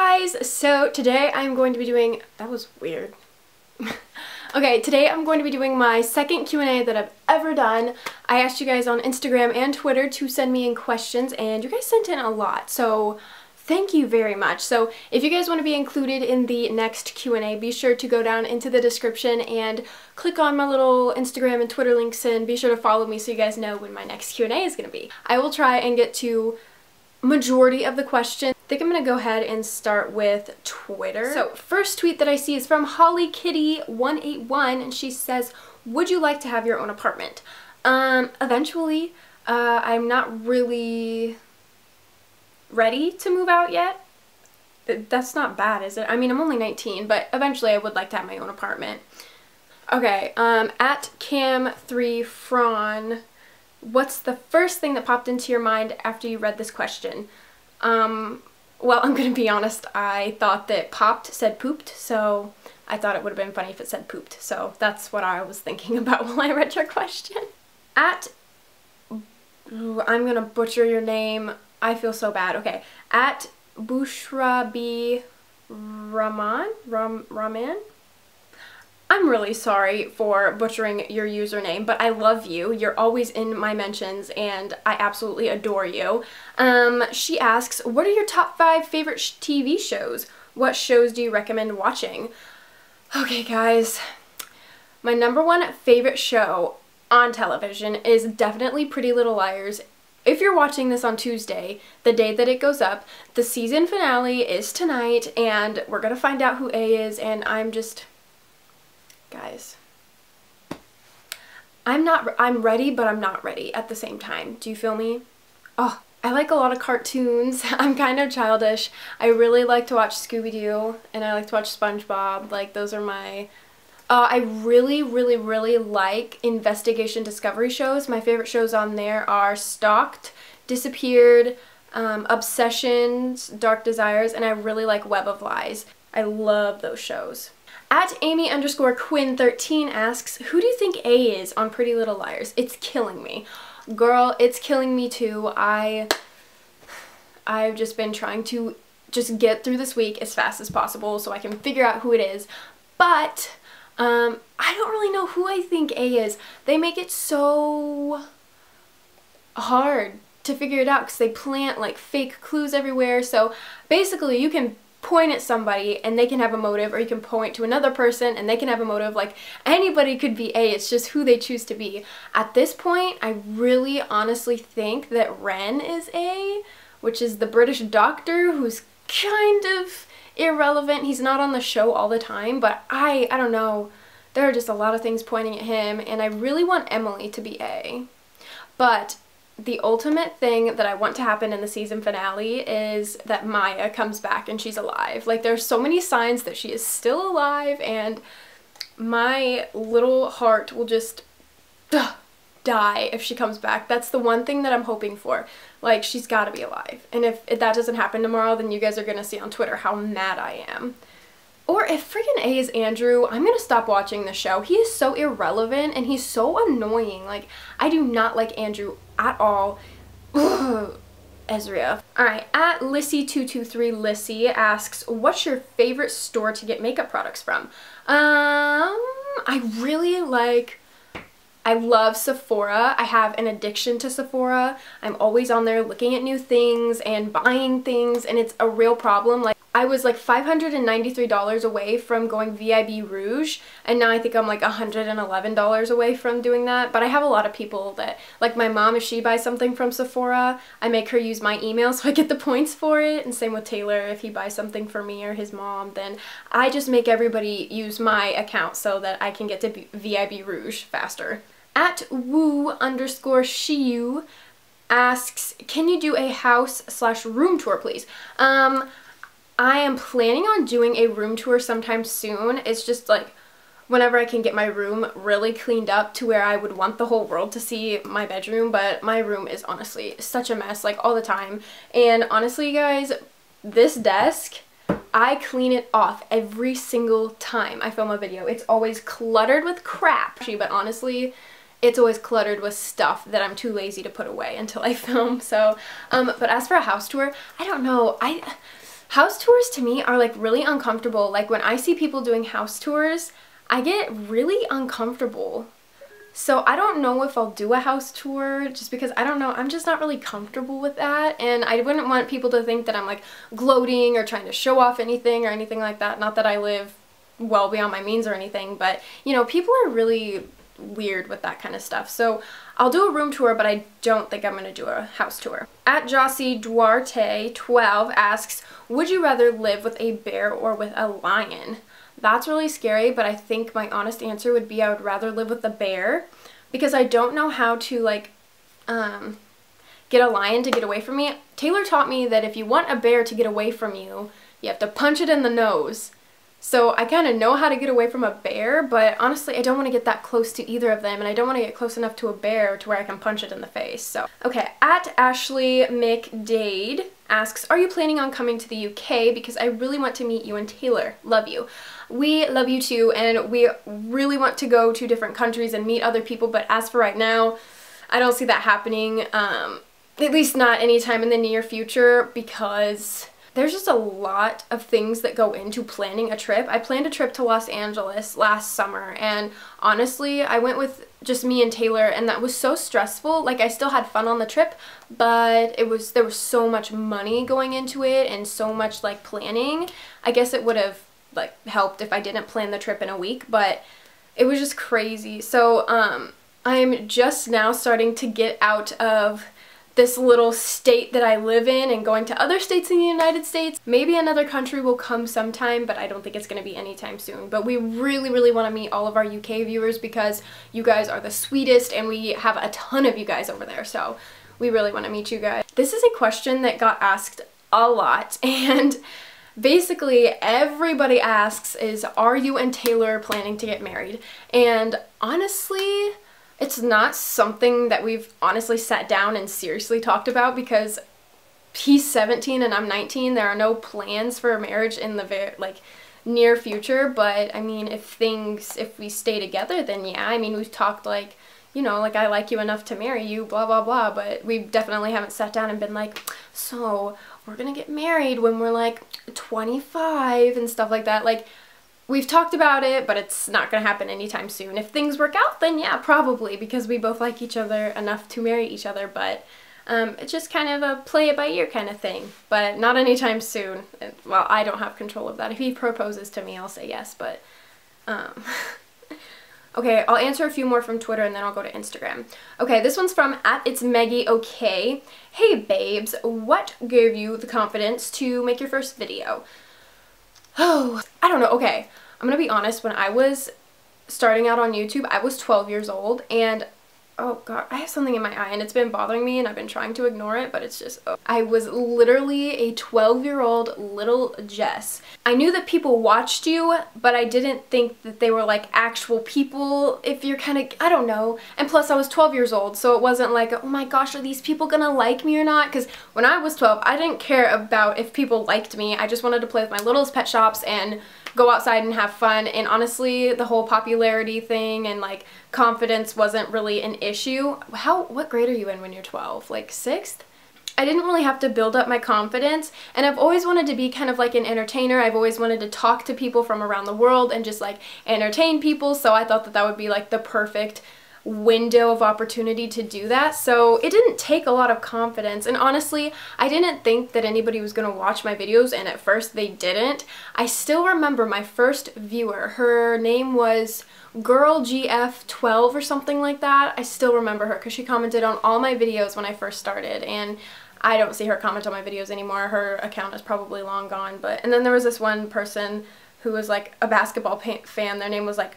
guys! So today I'm going to be doing, that was weird. Okay, today I'm going to be doing my second Q&A that I've ever done. I asked you guys on Instagram and Twitter to send me in questions and you guys sent in a lot, so thank you very much. So if you guys want to be included in the next Q&A, be sure to go down into the description and click on my little Instagram and Twitter links and be sure to follow me so you guys know when my next Q&A is going to be. I will try and get to majority of the questions. I think I'm going to go ahead and start with Twitter. So first tweet that I see is from HollyKitty181 and she says, would you like to have your own apartment? Eventually. I'm not really ready to move out yet. That's not bad, is it? I mean, I'm only 19, but eventually I would like to have my own apartment. Okay, at Cam3Fron, what's the first thing that popped into your mind after you read this question? Well, I'm gonna be honest, I thought that popped said pooped, so I thought it would have been funny if it said pooped, so that's what I was thinking about while I read your question. At, I'm gonna butcher your name, I feel so bad, okay, at Bushra B. Raman? I'm really sorry for butchering your username, but I love you. You're always in my mentions, and I absolutely adore you. She asks, what are your top 5 favorite TV shows? What shows do you recommend watching? Okay, guys. My #1 favorite show on television is definitely Pretty Little Liars. If you're watching this on Tuesday, the day that it goes up, the season finale is tonight, and we're gonna find out who A is, and I'm just... Guys, I'm ready, but I'm not ready at the same time. Do you feel me? Oh, I like a lot of cartoons. I'm kind of childish. I really like to watch Scooby-Doo, and I like to watch SpongeBob. Like, those are my... I really like investigation discovery shows. My favorite shows on there are Stalked, Disappeared, Obsessions, Dark Desires, and I really like Web of Lies. I love those shows. At Amy_Quinn13 asks, who do you think A is on Pretty Little Liars? It's killing me. Girl, it's killing me too. I've just been trying to just get through this week as fast as possible so I can figure out who it is. But, I don't really know who I think A is. They make it so hard to figure it out because they plant like fake clues everywhere. So basically you can point at somebody and they can have a motive, or you can point to another person and they can have a motive. Like, anybody could be A, it's just who they choose to be. At this point, I really honestly think that Ren is A, which is the British doctor who's kind of irrelevant. He's not on the show all the time, but I don't know. There are just a lot of things pointing at him, and I really want Emily to be A. But the ultimate thing that I want to happen in the season finale is that Maya comes back and she's alive. Like, there's so many signs that she is still alive, and my little heart will just die if she comes back. That's the one thing that I'm hoping for. Like, she's gotta be alive. And if that doesn't happen tomorrow, then you guys are gonna see on Twitter how mad I am. Or if friggin' A is Andrew, I'm gonna stop watching the show. He is so irrelevant and he's so annoying. Like, I do not like Andrew at all. Ugh. Ezria. Alright, at Lissy223Lissy asks, what's your favorite store to get makeup products from? I love Sephora. I have an addiction to Sephora. I'm always on there looking at new things and buying things, and it's a real problem. Like, I was like $593 away from going VIB Rouge, and now I think I'm like $111 away from doing that. But I have a lot of people that, like my mom, if she buys something from Sephora, I make her use my email so I get the points for it. And same with Taylor, if he buys something for me or his mom, then I just make everybody use my account so that I can get to VIB Rouge faster. At Woo_Shiu asks, can you do a house/room tour, please? I am planning on doing a room tour sometime soon. It's just like whenever I can get my room really cleaned up to where I would want the whole world to see my bedroom, but my room is honestly such a mess, like, all the time. And honestly, guys, this desk, I clean it off every single time I film a video. It's always cluttered with crap, but honestly, it's always cluttered with stuff that I'm too lazy to put away until I film. So, but as for a house tour, I don't know. House tours to me are like really uncomfortable. Like when I see people doing house tours, I get really uncomfortable. So I don't know if I'll do a house tour just because I don't know, I'm just not really comfortable with that, and I wouldn't want people to think that I'm like gloating or trying to show off anything or anything like that. Not that I live well beyond my means or anything, but you know, people are really weird with that kind of stuff. So I'll do a room tour, but I don't think I'm going to do a house tour. At Jossie Duarte 12 asks, would you rather live with a bear or with a lion? That's really scary, but I think my honest answer would be I would rather live with a bear because I don't know how to like get a lion to get away from me. Taylor taught me that if you want a bear to get away from you, you have to punch it in the nose. So I kind of know how to get away from a bear, but honestly I don't want to get that close to either of them, and I don't want to get close enough to a bear to where I can punch it in the face. So okay, at Ashley McDade asks, are you planning on coming to the UK? Because I really want to meet you and Taylor. Love you. We love you too, and we really want to go to different countries and meet other people, but as for right now, I don't see that happening, at least not anytime in the near future, because there's just a lot of things that go into planning a trip. I planned a trip to Los Angeles last summer, and honestly, I went with just me and Taylor, and that was so stressful. Like, I still had fun on the trip, but there was so much money going into it and so much like planning. I guess it would have like helped if I didn't plan the trip in a week, but it was just crazy. So I'm just now starting to get out of this little state that I live in and going to other states in the United States. Maybe another country will come sometime, but I don't think it's going to be anytime soon. But we really, really want to meet all of our UK viewers because you guys are the sweetest, and we have a ton of you guys over there, so we really want to meet you guys. This is a question that got asked a lot, and basically everybody asks is, are you and Taylor planning to get married? And honestly, it's not something that we've honestly sat down and seriously talked about because he's 17 and I'm 19. There are no plans for marriage in the near future, but I mean, if we stay together, then yeah. I mean, we've talked like, you know, like I like you enough to marry you, blah blah blah, but we definitely haven't sat down and been like, so we're gonna get married when we're like 25 and stuff like that. Like, we've talked about it, but it's not gonna happen anytime soon. If things work out, then yeah, probably, because we both like each other enough to marry each other, but it's just kind of a play it by ear kind of thing, but not anytime soon. Well, I don't have control of that. If he proposes to me, I'll say yes, but okay, I'll answer a few more from Twitter and then I'll go to Instagram. Okay, this one's from @itsMeggyOK. Hey babes, what gave you the confidence to make your first video? Oh, I don't know. Okay, I'm gonna be honest, when I was starting out on YouTube, I was 12 years old, and oh god, I have something in my eye and it's been bothering me and I've been trying to ignore it, but it's just, oh. I was literally a 12-year-old little Jess. I knew that people watched you, but I didn't think that they were like actual people, if you're kind of, I don't know. And plus I was 12 years old, so it wasn't like, oh my gosh, are these people gonna like me or not? Because when I was 12, I didn't care about if people liked me. I just wanted to play with my littlest pet shops and go outside and have fun, and honestly the whole popularity thing and like confidence wasn't really an issue. What grade are you in when you're 12? Like 6th? I didn't really have to build up my confidence, and I've always wanted to be kind of like an entertainer. I've always wanted to talk to people from around the world and just like entertain people, so I thought that that would be like the perfect window of opportunity to do that. So it didn't take a lot of confidence, and honestly I didn't think that anybody was gonna watch my videos, and at first they didn't. I still remember my first viewer. Her name was GirlGF12 or something like that. I still remember her because she commented on all my videos when I first started, and I don't see her comment on my videos anymore. Her account is probably long gone. But and then there was this one person who was like a basketball fan. Their name was like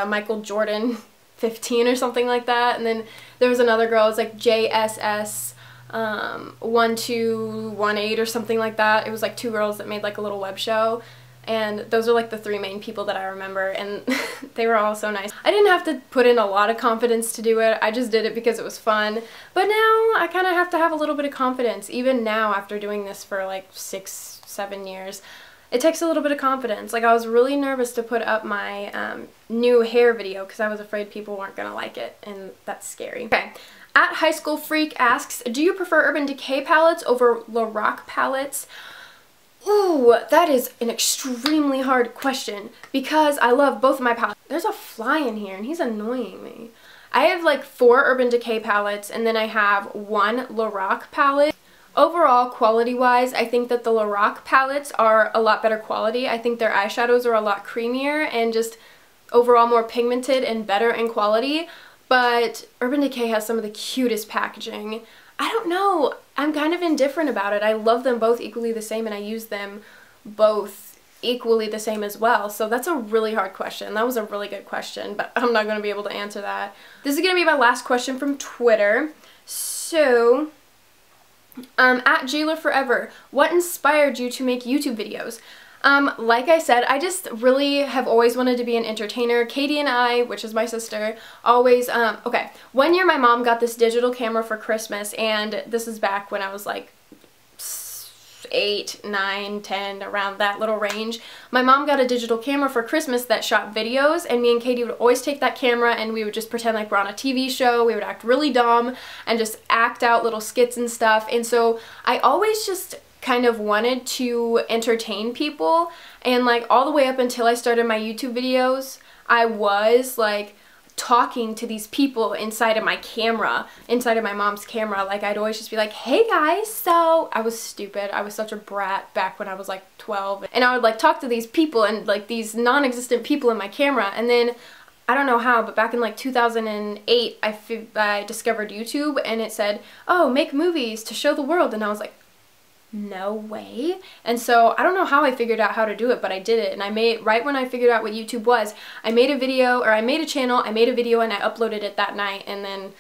Michael Jordan 15 or something like that. And then there was another girl, it was like JSS 1218 or something like that. It was like 2 girls that made like a little web show, and those are like the 3 main people that I remember, and they were all so nice. I didn't have to put in a lot of confidence to do it. I just did it because it was fun. But now I kind of have to have a little bit of confidence. Even now, after doing this for like 6-7 years, it takes a little bit of confidence. Like, I was really nervous to put up my new hair video because I was afraid people weren't gonna like it, and that's scary. Okay, @HighSchoolFreak asks, do you prefer Urban Decay palettes over Lorac palettes? Ooh, that is an extremely hard question because I love both of my palettes. There's a fly in here and he's annoying me. I have like 4 Urban Decay palettes and then I have 1 Lorac palette. Overall, quality-wise, I think that the Lorac palettes are a lot better quality. I think their eyeshadows are a lot creamier and just overall more pigmented and better in quality. But Urban Decay has some of the cutest packaging. I don't know. I'm kind of indifferent about it. I love them both equally the same and I use them both equally the same as well. So that's a really hard question. That was a really good question, but I'm not going to be able to answer that. This is going to be my last question from Twitter. So, at Jailer Forever, what inspired you to make YouTube videos? Like I said, I just really have always wanted to be an entertainer. Katie and I, which is my sister, always, okay, one year my mom got this digital camera for Christmas, and this is back when I was like 8, 9, 10, around that little range. My mom got a digital camera for Christmas that shot videos, and me and Katie would always take that camera and we would just pretend like we're on a TV show. We would act really dumb and just act out little skits and stuff. And so I always just kind of wanted to entertain people, and like all the way up until I started my YouTube videos, I was like talking to these people inside of my camera, inside of my mom's camera. Like I'd always just be like, hey guys, so I was stupid. I was such a brat back when I was like 12, and I would like talk to these people and like these non-existent people in my camera. And then I don't know how, but back in like 2008 I discovered YouTube, and it said, oh, make movies to show the world, and I was like, no way. And so I don't know how I figured out how to do it, but I did it. And I made, right when I figured out what YouTube was, I made a video, or I made a channel, I made a video and I uploaded it that night. And then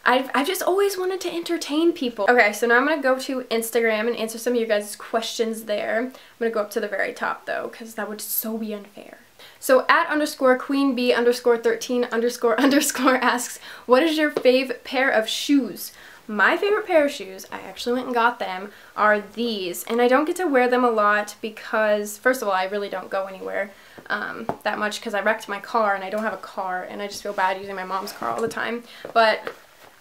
I've just always wanted to entertain people. Okay, so now I'm gonna go to Instagram and answer some of your guys' questions there. I'm gonna go up to the very top though, because that would so be unfair. So at _queenbee_13_ asks, what is your fave pair of shoes? My favorite pair of shoes, I actually went and got them, are these. And I don't get to wear them a lot because, first of all, I really don't go anywhere that much because I wrecked my car and I don't have a car and I just feel bad using my mom's car all the time. But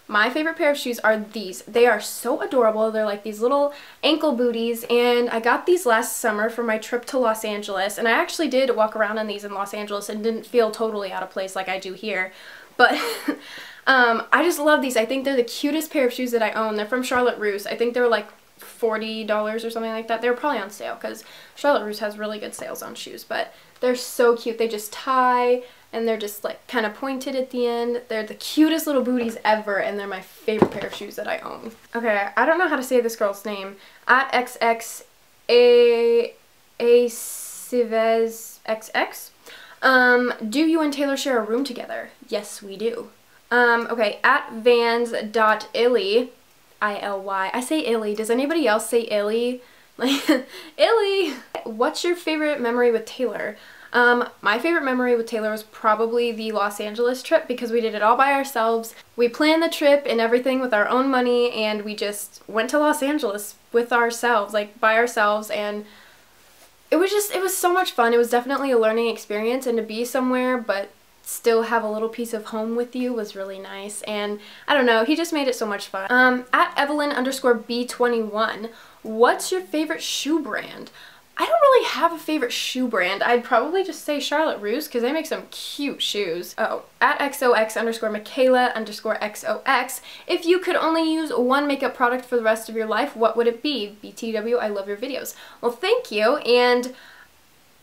my favorite pair of shoes are these. They are so adorable. They're like these little ankle booties, and I got these last summer for my trip to Los Angeles. And I actually did walk around in these in Los Angeles and didn't feel totally out of place like I do here. But I just love these. I think they're the cutest pair of shoes that I own. They're from Charlotte Russe. I think they're like $40 or something like that. They're probably on sale because Charlotte Russe has really good sales on shoes, but they're so cute. They just tie and they're just like kind of pointed at the end. They're the cutest little booties ever, and they're my favorite pair of shoes that I own. Okay, I don't know how to say this girl's name. At XXACivesXX. Do you and Taylor share a room together? Yes, we do. Okay, at vans.illy, I-L-Y. I say illy. Does anybody else say illy? Like, illy! What's your favorite memory with Taylor? My favorite memory with Taylor was probably the Los Angeles trip because we did it all by ourselves. We planned the trip and everything with our own money, and we just went to Los Angeles with ourselves, like by ourselves, and it was so much fun. It was definitely a learning experience, and to be somewhere but still have a little piece of home with you was really nice. And I don't know, he just made it so much fun. At Evelyn_B21, what's your favorite shoe brand? I don't really have a favorite shoe brand. I'd probably just say Charlotte Russe because they make some cute shoes. Oh, at XOX_Michaela_XOX, if you could only use one makeup product for the rest of your life, what would it be? BTW, I love your videos. Well, thank you. And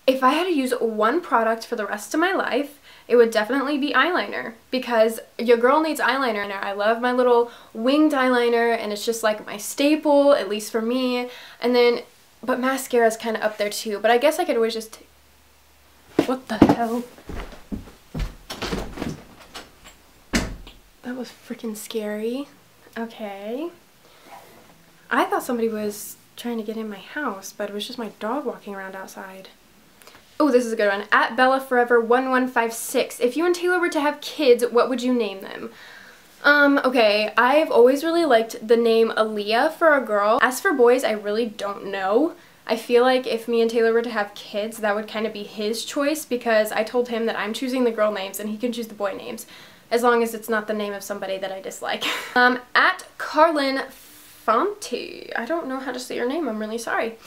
if I had to use one product for the rest of my life, it would definitely be eyeliner, because your girl needs eyeliner. I love my little winged eyeliner, and it's just like my staple, at least for me. And then, but mascara is kind of up there too, but I guess I could always just, what the hell? That was freaking scary. Okay. I thought somebody was trying to get in my house, but it was just my dog walking around outside. Oh, this is a good one. At BellaForever1156. If you and Taylor were to have kids, what would you name them? Okay, I've always really liked the name Aaliyah for a girl. As for boys, I really don't know. I feel like if me and Taylor were to have kids, that would kind of be his choice, because I told him that I'm choosing the girl names and he can choose the boy names, as long as it's not the name of somebody that I dislike. At Carlin Fonte. I don't know how to say your name. I'm really sorry.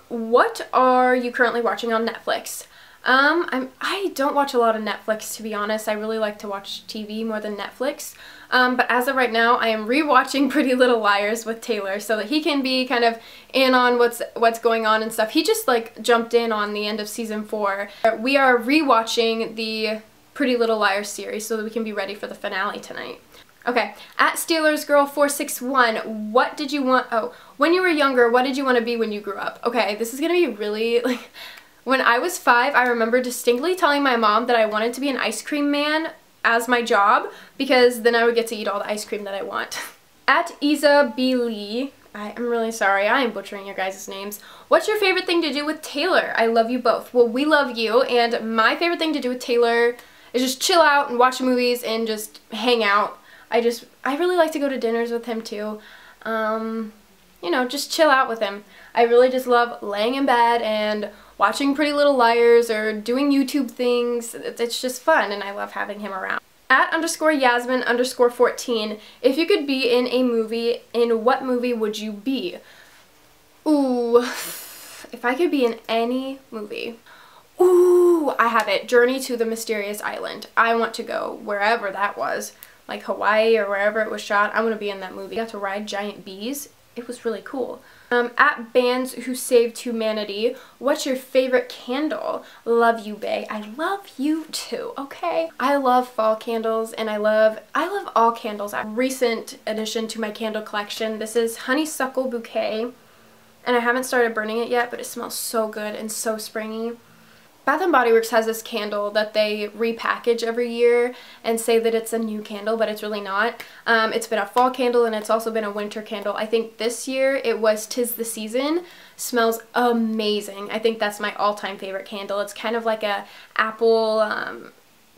What are you currently watching on Netflix? I don't watch a lot of Netflix, to be honest. I really like to watch TV more than Netflix. But as of right now, I am rewatching Pretty Little Liars with Taylor so that he can be kind of in on what's going on and stuff. He just like jumped in on the end of season 4. We are rewatching the Pretty Little Liars series so that we can be ready for the finale tonight. Okay, at SteelersGirl461, what did you want, when you were younger, what did you want to be when you grew up? Okay, this is gonna be really, like, when I was 5, I remember distinctly telling my mom that I wanted to be an ice cream man as my job because then I would get to eat all the ice cream that I want. At Isa B. Lee, I'm really sorry, I am butchering your guys' names. What's your favorite thing to do with Taylor? I love you both. Well, we love you, and my favorite thing to do with Taylor is just chill out and watch movies and just hang out. I really like to go to dinners with him too. You know, just chill out with him. I really just love laying in bed and watching Pretty Little Liars or doing YouTube things. It's just fun, and I love having him around. At _Yasmin_14, if you could be in a movie, in what movie would you be? Ooh, if I could be in any movie. Ooh, I have it. Journey to the Mysterious Island. I want to go wherever that was, like Hawaii or wherever it was shot. I want to be in that movie. I got to ride giant bees. It was really cool. At Bands Who Saved Humanity, what's your favorite candle? Love you, bae. I love you too, okay? I love fall candles, and I love all candles. A recent addition to my candle collection. This is Honeysuckle Bouquet, and I haven't started burning it yet, but it smells so good and so springy. Bath & Body Works has this candle that they repackage every year and say that it's a new candle, but it's really not. It's been a fall candle and it's also been a winter candle. I think this year it was 'Tis the Season. Smells amazing. I think that's my all-time favorite candle. It's kind of like a apple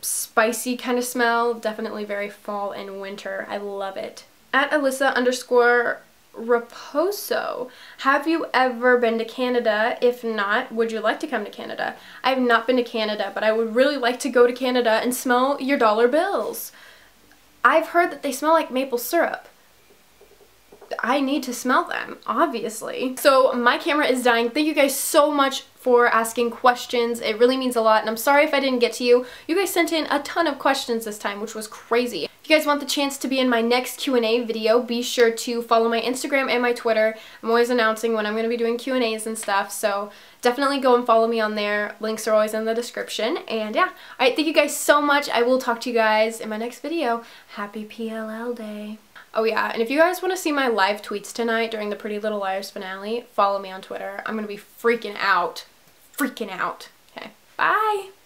spicy kind of smell. Definitely very fall and winter. I love it. At Alyssa_Raposo, have you ever been to Canada? If not, would you like to come to Canada? I have not been to Canada, but I would really like to go to Canada and smell your dollar bills. I've heard that they smell like maple syrup. I need to smell them, obviously. So my camera is dying. Thank you guys so much for asking questions. It really means a lot, and I'm sorry if I didn't get to you. You guys sent in a ton of questions this time, which was crazy. If you guys want the chance to be in my next Q&A video, be sure to follow my Instagram and my Twitter. I'm always announcing when I'm going to be doing Q&As and stuff, so definitely go and follow me on there. Links are always in the description, and yeah. Alright, thank you guys so much. I will talk to you guys in my next video. Happy PLL Day. Oh yeah, and if you guys want to see my live tweets tonight during the Pretty Little Liars finale, follow me on Twitter. I'm going to be freaking out. Okay, bye!